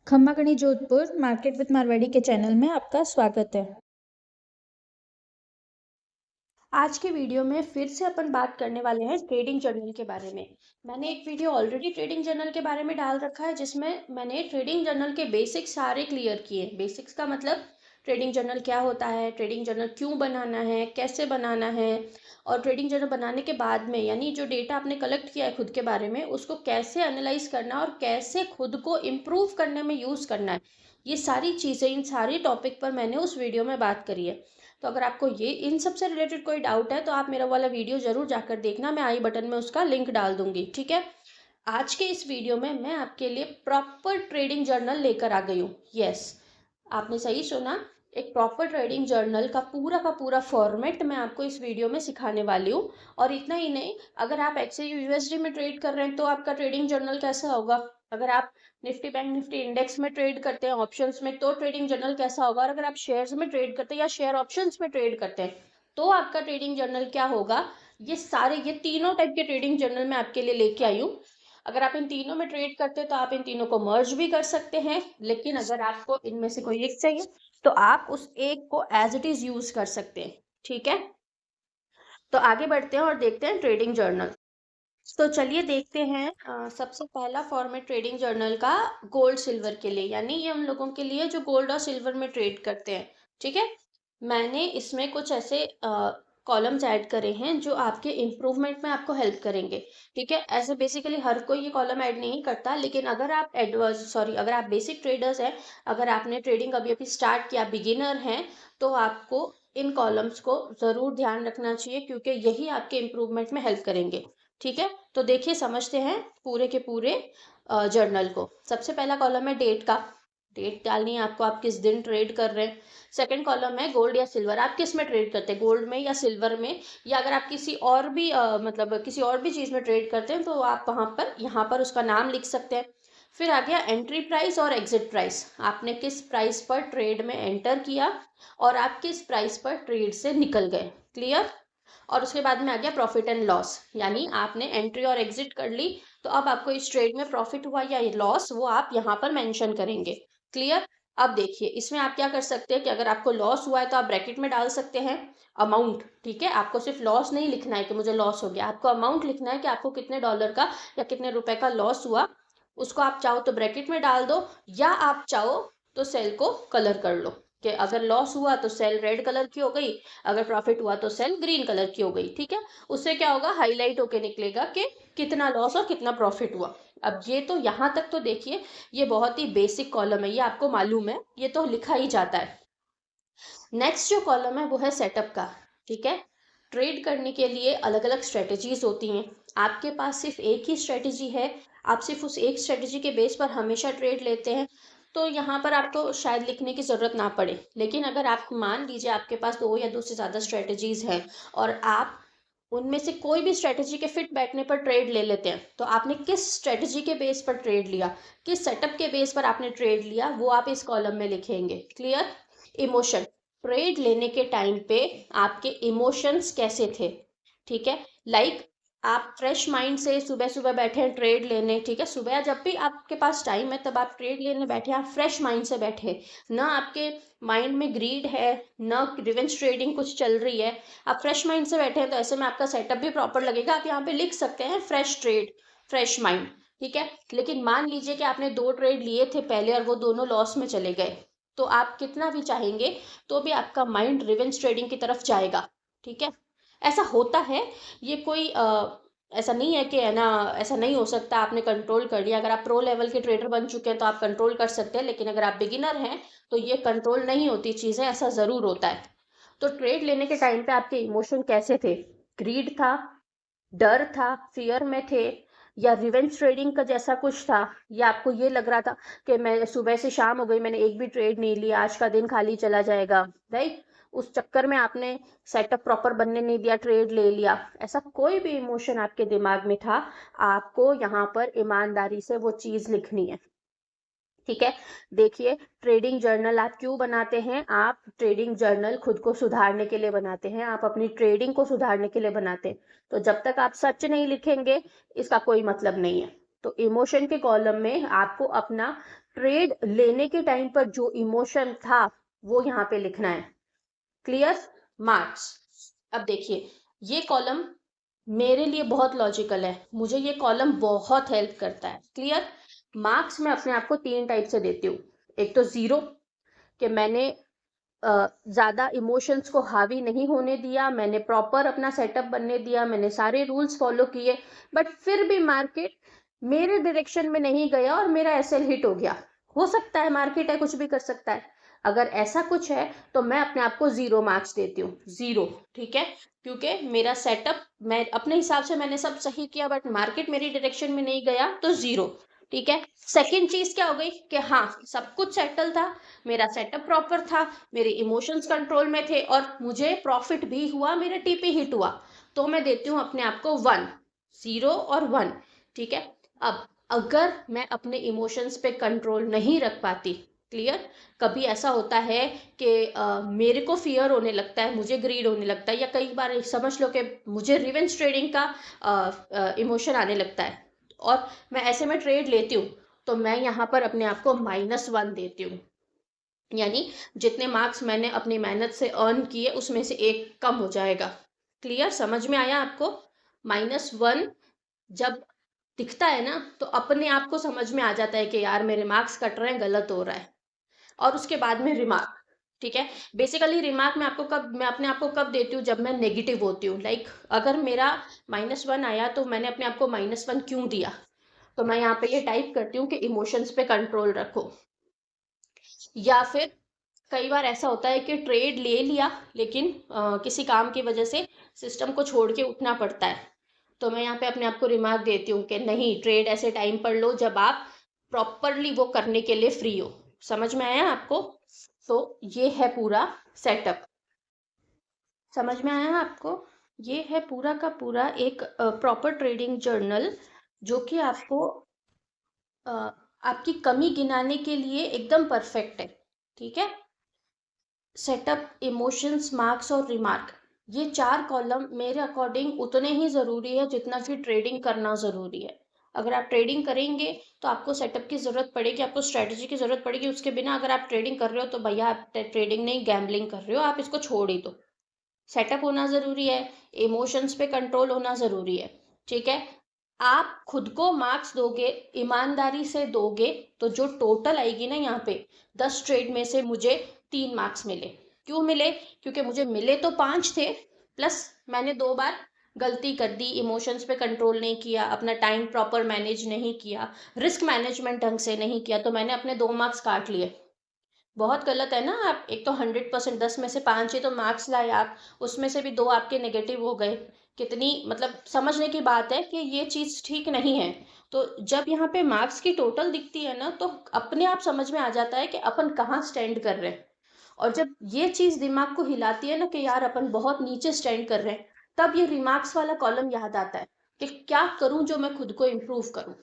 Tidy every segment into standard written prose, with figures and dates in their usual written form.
खम्मागणी Jodhpur market with Marwari के channel में आपका स्वागत है। आज के वीडियो में फिर से अपन बात करने वाले हैं ट्रेडिंग जर्नल के बारे में। मैंने एक वीडियो ऑलरेडी ट्रेडिंग जर्नल के बारे में डाल रखा है जिसमें मैंने ट्रेडिंग जर्नल के बेसिक्स सारे क्लियर किए। बेसिक्स का मतलब ट्रेडिंग जर्नल क्या होता है, ट्रेडिंग जर्नल क्यों बनाना है, कैसे बनाना है, और ट्रेडिंग जर्नल बनाने के बाद में यानी जो डेटा आपने कलेक्ट किया है खुद के बारे में उसको कैसे एनालाइज करना और कैसे खुद को इम्प्रूव करने में यूज़ करना है। ये सारी चीज़ें, इन सारी टॉपिक पर मैंने उस वीडियो में बात करी है। तो अगर आपको ये इन सब से रिलेटेड कोई डाउट है तो आप मेरा वाला वीडियो ज़रूर जाकर देखना, मैं आई बटन में उसका लिंक डाल दूंगी। ठीक है। आज के इस वीडियो में मैं आपके लिए प्रॉपर ट्रेडिंग जर्नल लेकर आ गई हूँ। यस, आपने सही सुना, एक प्रॉपर ट्रेडिंग जर्नल का पूरा फॉर्मेट मैं आपको इस वीडियो में सिखाने वाली हूँ। और इतना ही नहीं, अगर आप एक्सचेंज यूएसडी में ट्रेड कर रहे हैं तो आपका ट्रेडिंग जर्नल कैसा होगा, अगर आप निफ्टी बैंक निफ्टी इंडेक्स में ट्रेड करते हैं ऑप्शंस में तो ट्रेडिंग जर्नल कैसा होगा, और अगर आप शेयर्स में ट्रेड करते हैं या शेयर ऑप्शंस में ट्रेड करते हैं तो आपका ट्रेडिंग जर्नल क्या होगा। ये तीनों टाइप के ट्रेडिंग जर्नल मैं आपके लिए लेके आई हूँ। अगर आप इन तीनों में ट्रेड करते हैं तो आप इन तीनों को मर्ज भी कर सकते हैं, लेकिन अगर आपको इनमें से कोई एक चाहिए तो आप उस एक को एज इट इज यूज कर सकते हैं। ठीक है, तो आगे बढ़ते हैं और देखते हैं ट्रेडिंग जर्नल। तो चलिए देखते हैं। सबसे पहला फॉर्मेट ट्रेडिंग जर्नल का गोल्ड सिल्वर के लिए, यानी ये उन लोगों के लिए जो गोल्ड और सिल्वर में ट्रेड करते हैं। ठीक है, मैंने इसमें कुछ ऐसे कॉलम्स ऐड करे हैं जो आपके इम्प्रूवमेंट में आपको हेल्प करेंगे। ठीक है, ऐसे बेसिकली हर कोई ये कॉलम ऐड नहीं करता, लेकिन अगर आप अगर आप बेसिक ट्रेडर्स हैं, अगर आपने ट्रेडिंग अभी अभी स्टार्ट किया, बिगिनर हैं, तो आपको इन कॉलम्स को ज़रूर ध्यान रखना चाहिए क्योंकि यही आपके इम्प्रूवमेंट में हेल्प करेंगे। ठीक है, तो देखिए समझते हैं पूरे के पूरे जर्नल को। सबसे पहला कॉलम है डेट का, डेट डालनी है आपको, आप किस दिन ट्रेड कर रहे हैं। सेकंड कॉलम है गोल्ड या सिल्वर, आप किस में ट्रेड करते हैं, गोल्ड में या सिल्वर में, या अगर आप किसी और भी मतलब किसी और भी चीज़ में ट्रेड करते हैं तो आप वहाँ पर यहाँ पर उसका नाम लिख सकते हैं। फिर आ गया एंट्री प्राइस और एग्जिट प्राइस, आपने किस प्राइस पर ट्रेड में एंटर किया और आप किस प्राइस पर ट्रेड से निकल गए। क्लियर। और उसके बाद में आ गया प्रॉफिट एंड लॉस, यानी आपने एंट्री और एग्जिट कर ली तो अब आपको इस ट्रेड में प्रॉफिट हुआ या लॉस वो आप यहाँ पर मेंशन करेंगे। क्लियर। अब देखिए इसमें आप क्या कर सकते हैं कि अगर आपको लॉस हुआ है तो आप ब्रैकेट में डाल सकते हैं अमाउंट। ठीक है, आपको सिर्फ लॉस नहीं लिखना है कि मुझे लॉस हो गया, आपको अमाउंट लिखना है कि आपको कितने डॉलर का या कितने रुपए का लॉस हुआ। उसको आप चाहो तो ब्रैकेट में डाल दो, या आप चाहो तो सेल को कलर कर लो कि अगर लॉस हुआ तो सेल रेड कलर की हो गई, अगर प्रॉफिट हुआ तो सेल ग्रीन कलर की हो गई। ठीक है, उससे क्या होगा, हाईलाइट होके निकलेगा कि कितना लॉस और कितना प्रॉफिट हुआ। अब ये तो यहाँ तक तो देखिए ये बहुत ही बेसिक कॉलम है, ये आपको मालूम है, ये तो लिखा ही जाता है। नेक्स्ट जो कॉलम है वो है सेटअप का। ठीक है, ट्रेड करने के लिए अलग अलग स्ट्रेटजीज होती हैं, आपके पास सिर्फ एक ही स्ट्रेटजी है, आप सिर्फ उस एक स्ट्रेटजी के बेस पर हमेशा ट्रेड लेते हैं तो यहाँ पर आपको शायद लिखने की ज़रूरत ना पड़े। लेकिन अगर आप मान लीजिए आपके पास दो या दो से ज़्यादा स्ट्रेटजीज हैं और आप उनमें से कोई भी स्ट्रेटजी के फिट बैठने पर ट्रेड ले लेते हैं, तो आपने किस स्ट्रेटजी के बेस पर ट्रेड लिया, किस सेटअप के बेस पर आपने ट्रेड लिया, वो आप इस कॉलम में लिखेंगे। क्लियर। इमोशन, ट्रेड लेने के टाइम पे आपके इमोशंस कैसे थे। ठीक है, लाइक आप फ्रेश माइंड से सुबह सुबह बैठे हैं ट्रेड लेने। ठीक है, सुबह जब भी आपके पास टाइम है तब आप ट्रेड लेने बैठे, आप फ्रेश माइंड से बैठे, ना आपके माइंड में ग्रीड है, ना रिवेंज ट्रेडिंग कुछ चल रही है, आप फ्रेश माइंड से बैठे हैं, तो ऐसे में आपका सेटअप भी प्रॉपर लगेगा। आप यहाँ पे लिख सकते हैं फ्रेश ट्रेड, फ्रेश माइंड। ठीक है, लेकिन मान लीजिए कि आपने दो ट्रेड लिए थे पहले और वो दोनों लॉस में चले गए, तो आप कितना भी चाहेंगे तो भी आपका माइंड रिवेंज ट्रेडिंग की तरफ जाएगा। ठीक है, ऐसा होता है, ये कोई ऐसा नहीं है कि है ना, ऐसा नहीं हो सकता, आपने कंट्रोल कर लिया। अगर आप प्रो लेवल के ट्रेडर बन चुके हैं तो आप कंट्रोल कर सकते हैं, लेकिन अगर आप बिगिनर हैं तो ये कंट्रोल नहीं होती चीज़ें, ऐसा ज़रूर होता है। तो ट्रेड लेने के टाइम पे आपके इमोशन कैसे थे, ग्रीड था, डर था, फियर में थे, या रिवेंज ट्रेडिंग का जैसा कुछ था, या आपको ये लग रहा था कि मैं सुबह से शाम हो गई मैंने एक भी ट्रेड नहीं लिया, आज का दिन खाली चला जाएगा। राइट, उस चक्कर में आपने सेटअप प्रॉपर बनने नहीं दिया, ट्रेड ले लिया। ऐसा कोई भी इमोशन आपके दिमाग में था, आपको यहाँ पर ईमानदारी से वो चीज़ लिखनी है। ठीक है, देखिए ट्रेडिंग जर्नल आप क्यों बनाते हैं, आप ट्रेडिंग जर्नल खुद को सुधारने के लिए बनाते हैं, आप अपनी ट्रेडिंग को सुधारने के लिए बनाते हैं। तो जब तक आप सच नहीं लिखेंगे इसका कोई मतलब नहीं है। तो इमोशन के कॉलम में आपको अपना ट्रेड लेने के टाइम पर जो इमोशन था वो यहाँ पे लिखना है। क्लियर? मार्क्स। अब देखिए ये कॉलम मेरे लिए बहुत लॉजिकल है, मुझे ये कॉलम बहुत हेल्प करता है। क्लियर? मार्क्स मैं अपने आप को 3 टाइप से देती हूँ। एक तो 0 कि मैंने ज़्यादा इमोशंस को हावी नहीं होने दिया, मैंने प्रॉपर अपना सेटअप बनने दिया, मैंने सारे रूल्स फॉलो किए, बट फिर भी मार्केट मेरे डायरेक्शन में नहीं गया और मेरा एसएल हिट हो गया। हो सकता है, मार्केट है, कुछ भी कर सकता है। अगर ऐसा कुछ है तो मैं अपने आप को 0 मार्क्स देती हूँ। 0, ठीक है? क्योंकि मेरा सेटअप मैं अपने हिसाब से मैंने सब सही किया, बट मार्केट मेरी डायरेक्शन में नहीं गया, तो 0। ठीक है? सेकेंड चीज क्या हो गई कि हाँ, सब कुछ सेटल था, मेरा सेटअप प्रॉपर था, मेरे इमोशंस कंट्रोल में थे और मुझे प्रॉफिट भी हुआ, मेरा टीपी हिट हुआ, तो मैं देती हूँ अपने आप को 1। 0 और 1। ठीक है? अब अगर मैं अपने इमोशंस पे कंट्रोल नहीं रख पाती, क्लियर, कभी ऐसा होता है कि मेरे को फियर होने लगता है, मुझे ग्रीड होने लगता है, या कई बार समझ लो कि मुझे रिवेंज ट्रेडिंग का इमोशन आने लगता है और मैं ऐसे में ट्रेड लेती हूँ, तो मैं यहाँ पर अपने आप को -1 देती हूँ। यानी जितने मार्क्स मैंने अपनी मेहनत से अर्न किए उसमें से 1 कम हो जाएगा। क्लियर? समझ में आया आपको? -1 जब दिखता है ना तो अपने आप को समझ में आ जाता है कि यार मेरे मार्क्स कट रहे हैं, गलत हो रहा है। और उसके बाद में रिमार्क। ठीक है? बेसिकली रिमार्क मैं अपने आप को कब देती हूँ? जब मैं नेगेटिव होती हूँ। लाइक अगर मेरा -1 आया तो मैंने अपने आप को -1 क्यों दिया, तो मैं यहाँ पे ये टाइप करती हूँ कि इमोशंस पे कंट्रोल रखो। या फिर कई बार ऐसा होता है कि ट्रेड ले लिया लेकिन किसी काम की वजह से सिस्टम को छोड़ के उठना पड़ता है, तो मैं यहाँ पे अपने आप को रिमार्क देती हूँ कि नहीं, ट्रेड ऐसे टाइम पर लो जब आप प्रॉपरली वो करने के लिए फ्री हो। समझ में आया आपको? तो ये है पूरा सेटअप। समझ में आया आपको? ये है पूरा का पूरा एक प्रॉपर ट्रेडिंग जर्नल, जो कि आपको आपकी कमी गिनाने के लिए एकदम परफेक्ट है। ठीक है? सेटअप, इमोशंस, मार्क्स और रिमार्क, ये 4 कॉलम मेरे अकॉर्डिंग उतने ही ज़रूरी है जितना कि ट्रेडिंग करना ज़रूरी है। अगर आप ट्रेडिंग करेंगे तो आपको सेटअप की ज़रूरत पड़ेगी, आपको स्ट्रेटजी की ज़रूरत पड़ेगी। उसके बिना अगर आप ट्रेडिंग कर रहे हो तो भैया आप ट्रेडिंग नहीं, गैम्बलिंग कर रहे हो, आप इसको छोड़ ही दो। सेटअप होना ज़रूरी है, इमोशंस पे कंट्रोल होना ज़रूरी है। ठीक है? आप खुद को मार्क्स दोगे, ईमानदारी से दोगे, तो जो टोटल आएगी ना यहाँ पे, 10 ट्रेड में से मुझे 3 मार्क्स मिले। क्यों मिले? क्योंकि मुझे मिले तो 5 थे, प्लस मैंने 2 बार गलती कर दी, इमोशंस पे कंट्रोल नहीं किया, अपना टाइम प्रॉपर मैनेज नहीं किया, रिस्क मैनेजमेंट ढंग से नहीं किया, तो मैंने अपने 2 मार्क्स काट लिए। बहुत गलत है ना? आप एक तो 100%, 10 में से 5 ही तो मार्क्स लाए आप, उसमें से भी 2 आपके नेगेटिव हो गए। कितनी मतलब समझने की बात है कि ये चीज़ ठीक नहीं है। तो जब यहाँ पे मार्क्स की टोटल दिखती है ना तो अपने आप समझ में आ जाता है कि अपन कहाँ स्टैंड कर रहे हैं। और जब ये चीज़ दिमाग को हिलाती है ना कि यार अपन बहुत नीचे स्टैंड कर रहे हैं, तब ये रिमार्क्स वाला कॉलम याद आता है कि क्या करूं जो मैं खुद को इम्प्रूव करूं।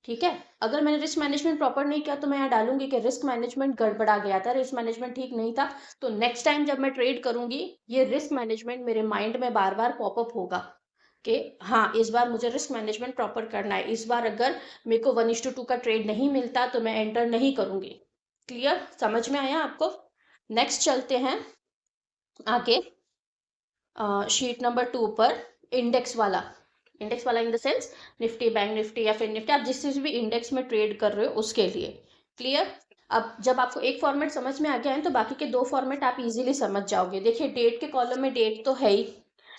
ठीक है? अगर मैंने रिस्क मैनेजमेंट प्रॉपर नहीं किया तो मैं यहाँ डालूंगी कि रिस्क मैनेजमेंट गड़बड़ा गया था, रिस्क मैनेजमेंट ठीक नहीं था, तो नेक्स्ट टाइम जब मैं ट्रेड करूंगी ये रिस्क मैनेजमेंट मेरे माइंड में बार बार पॉपअप होगा कि हाँ, इस बार मुझे रिस्क मैनेजमेंट प्रॉपर करना है, इस बार अगर मेरे को 1:2 का ट्रेड नहीं मिलता तो मैं एंटर नहीं करूंगी। क्लियर? समझ में आया आपको? नेक्स्ट चलते हैं आगे, शीट नंबर 2 पर, इंडेक्स वाला। इंडेक्स वाला in the sense Nifty, bank Nifty या फिर निफ्टी, आप जिस भी इंडेक्स में ट्रेड कर रहे हो उसके लिए। क्लियर? अब जब आपको एक फॉर्मेट समझ में आ गया है तो बाकी के 2 फॉर्मेट आप इजीली समझ जाओगे। देखिए डेट के कॉलम में डेट तो है ही,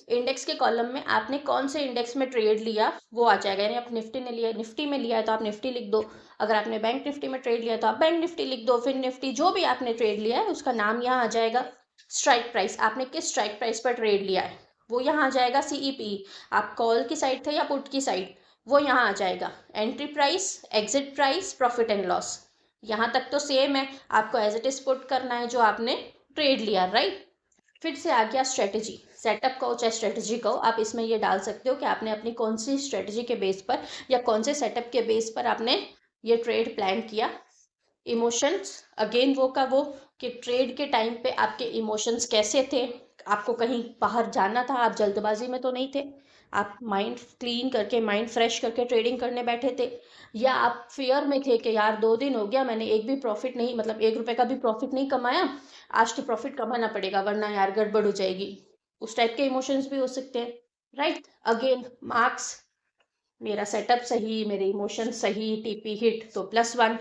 इंडेक्स के कॉलम में आपने कौन से इंडेक्स में ट्रेड लिया वो आ जाएगा। यानी आप निफ्टी ने लिया, निफ्टी में लिया है तो आप निफ्टी लिख दो, अगर आपने बैंक निफ्टी में ट्रेड लिया तो आप बैंक निफ्टी लिख दो, फिर निफ्टी जो भी आपने ट्रेड लिया है उसका नाम यहाँ आ जाएगा। स्ट्राइक प्राइस, आपने किस स्ट्राइक प्राइस पर ट्रेड लिया है वो यहाँ आ जाएगा। सीईपी, आप कॉल की साइड थे या पुट की साइड, वो यहाँ आ जाएगा। Entry price, exit price, profit and loss, यहाँ तक तो सेम है, आपको एज इट इज पुट करना है जो आपने ट्रेड लिया, राइट? फिर से आ गया स्ट्रेटजी, सेटअप कहो चाहे स्ट्रेटजी कहो, आप इसमें ये डाल सकते हो कि आपने अपनी कौन सी स्ट्रेटजी के बेस पर या कौन से सेटअप के बेस पर आपने ये ट्रेड प्लान किया। इमोशंस, अगेन वो का वो कि ट्रेड के टाइम पे आपके इमोशंस कैसे थे, आपको कहीं बाहर जाना था, आप जल्दबाजी में तो नहीं थे, आप माइंड क्लीन करके, माइंड फ्रेश करके ट्रेडिंग करने बैठे थे, या आप फेयर में थे कि यार 2 दिन हो गया मैंने एक भी प्रॉफिट नहीं, मतलब 1 रुपए का भी प्रॉफिट नहीं कमाया, आज तो प्रॉफिट कमाना पड़ेगा वरना यार गड़बड़ हो जाएगी। उस टाइप के इमोशंस भी हो सकते हैं, राइट। अगेन मार्क्स, मेरा सेटअप सही, मेरे इमोशन सही, टीपी हिट तो +1,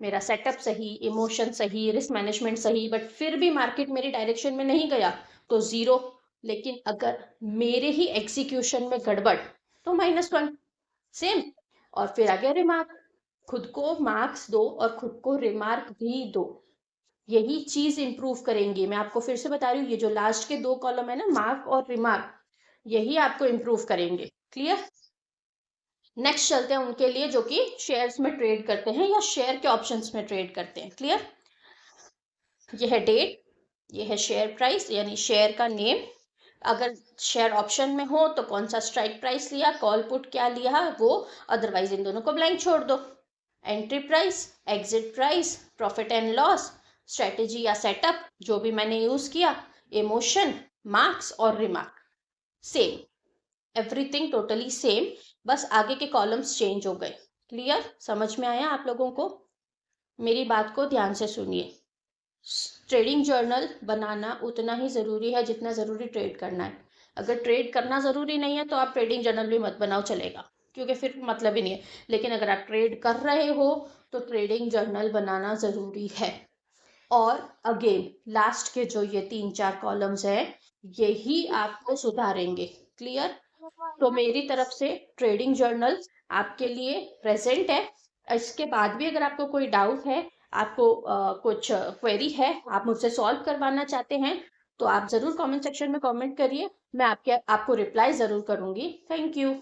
मेरा सेटअप सही, इमोशन सही, रिस्क मैनेजमेंट सही, बट फिर भी मार्केट मेरी डायरेक्शन में नहीं गया तो 0। लेकिन अगर मेरे ही एग्जीक्यूशन में गड़बड़ तो -1, सेम। और फिर आगे रिमार्क, खुद को मार्क्स दो और खुद को रिमार्क भी दो, यही चीज इंप्रूव करेंगी। मैं आपको फिर से बता रही हूँ, ये जो लास्ट के 2 कॉलम है ना, मार्क और रिमार्क, यही आपको इंप्रूव करेंगे। क्लियर। नेक्स्ट चलते हैं उनके लिए जो कि शेयर्स में ट्रेड करते हैं या शेयर के ऑप्शंस में ट्रेड करते हैं। क्लियर। ये है डेट, ये है शेयर प्राइस यानी शेयर का नेम, अगर शेयर ऑप्शन में हो तो कौन सा स्ट्राइक प्राइस लिया, कॉल पुट क्या लिया वो, अदरवाइज इन दोनों को ब्लैंक छोड़ दो। Entry price, exit price, profit and loss, strategy या सेटअप जो भी मैंने यूज किया, इमोशन, मार्क्स और remark, same, everything totally same, बस आगे के कॉलम्स चेंज हो गए। क्लियर, समझ में आया आप लोगों को? मेरी बात को ध्यान से सुनिए। ट्रेडिंग जर्नल बनाना उतना ही ज़रूरी है जितना ज़रूरी ट्रेड करना है। अगर ट्रेड करना ज़रूरी नहीं है तो आप ट्रेडिंग जर्नल भी मत बनाओ, चलेगा, क्योंकि फिर मतलब ही नहीं है। लेकिन अगर आप ट्रेड कर रहे हो तो ट्रेडिंग जर्नल बनाना ज़रूरी है। और अगेन लास्ट के जो ये 3-4 कॉलम्स हैं, यही आपको सुधारेंगे। क्लियर। तो मेरी तरफ से ट्रेडिंग जर्नल आपके लिए प्रेजेंट है। इसके बाद भी अगर आपको कोई डाउट है, आपको कुछ क्वेरी है, आप मुझसे सॉल्व करवाना चाहते हैं, तो आप ज़रूर कमेंट सेक्शन में कमेंट करिए, मैं आपको रिप्लाई ज़रूर करूँगी। Thank you.